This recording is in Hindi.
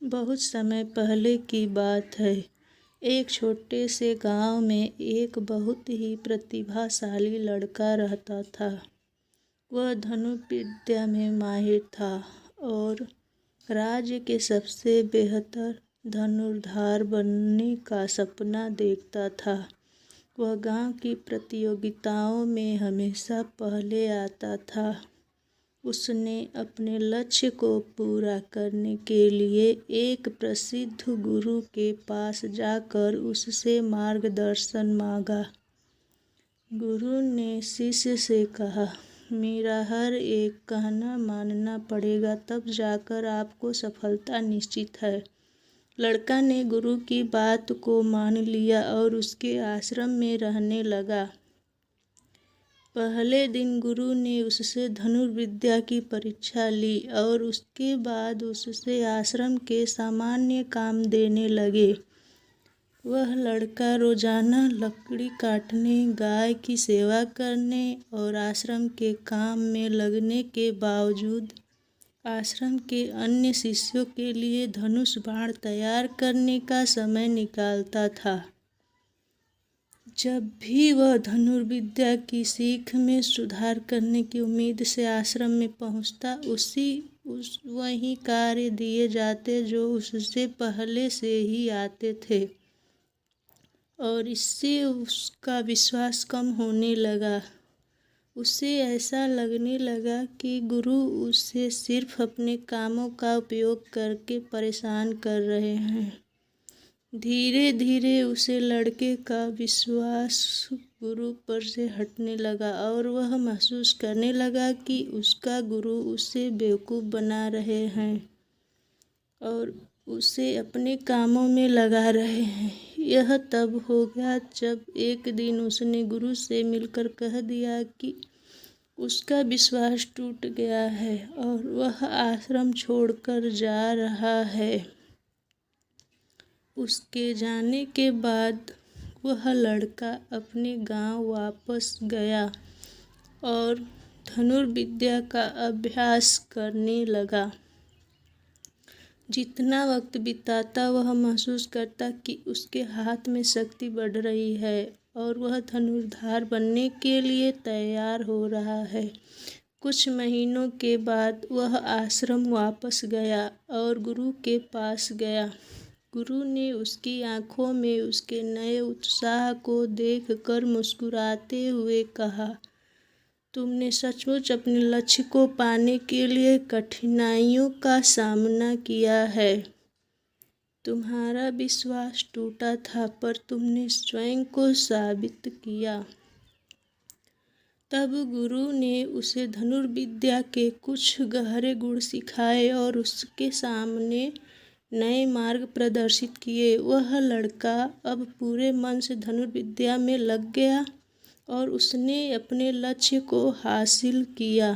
बहुत समय पहले की बात है। एक छोटे से गांव में एक बहुत ही प्रतिभाशाली लड़का रहता था। वह धनुर्विद्या में माहिर था और राज्य के सबसे बेहतर धनुर्धार बनने का सपना देखता था। वह गांव की प्रतियोगिताओं में हमेशा पहले आता था। उसने अपने लक्ष्य को पूरा करने के लिए एक प्रसिद्ध गुरु के पास जाकर उससे मार्गदर्शन मांगा। गुरु ने शिष्य से कहा, मेरा हर एक कहना मानना पड़ेगा, तब जाकर आपको सफलता निश्चित है। लड़का ने गुरु की बात को मान लिया और उसके आश्रम में रहने लगा। पहले दिन गुरु ने उससे धनुर्विद्या की परीक्षा ली और उसके बाद उससे आश्रम के सामान्य काम देने लगे। वह लड़का रोजाना लकड़ी काटने, गाय की सेवा करने और आश्रम के काम में लगने के बावजूद आश्रम के अन्य शिष्यों के लिए धनुष बाण तैयार करने का समय निकालता था। जब भी वह धनुर्विद्या की सीख में सुधार करने की उम्मीद से आश्रम में पहुंचता, वही कार्य दिए जाते जो उससे पहले से ही आते थे और इससे उसका विश्वास कम होने लगा। उसे ऐसा लगने लगा कि गुरु उसे सिर्फ अपने कामों का उपयोग करके परेशान कर रहे हैं। धीरे धीरे उसे लड़के का विश्वास गुरु पर से हटने लगा और वह महसूस करने लगा कि उसका गुरु उसे बेवकूफ़ बना रहे हैं और उसे अपने कामों में लगा रहे हैं। यह तब हो गया जब एक दिन उसने गुरु से मिलकर कह दिया कि उसका विश्वास टूट गया है और वह आश्रम छोड़कर जा रहा है। उसके जाने के बाद वह लड़का अपने गांव वापस गया और धनुर्विद्या का अभ्यास करने लगा। जितना वक्त बिताता वह महसूस करता कि उसके हाथ में शक्ति बढ़ रही है और वह धनुर्धार बनने के लिए तैयार हो रहा है। कुछ महीनों के बाद वह आश्रम वापस गया और गुरु के पास गया। गुरु ने उसकी आंखों में उसके नए उत्साह को देखकर मुस्कुराते हुए कहा, तुमने सचमुच अपने लक्ष्य को पाने के लिए कठिनाइयों का सामना किया है। तुम्हारा विश्वास टूटा था पर तुमने स्वयं को साबित किया। तब गुरु ने उसे धनुर्विद्या के कुछ गहरे गुण सिखाए और उसके सामने नए मार्ग प्रदर्शित किए। वह लड़का अब पूरे मन से धनुर्विद्या में लग गया और उसने अपने लक्ष्य को हासिल किया।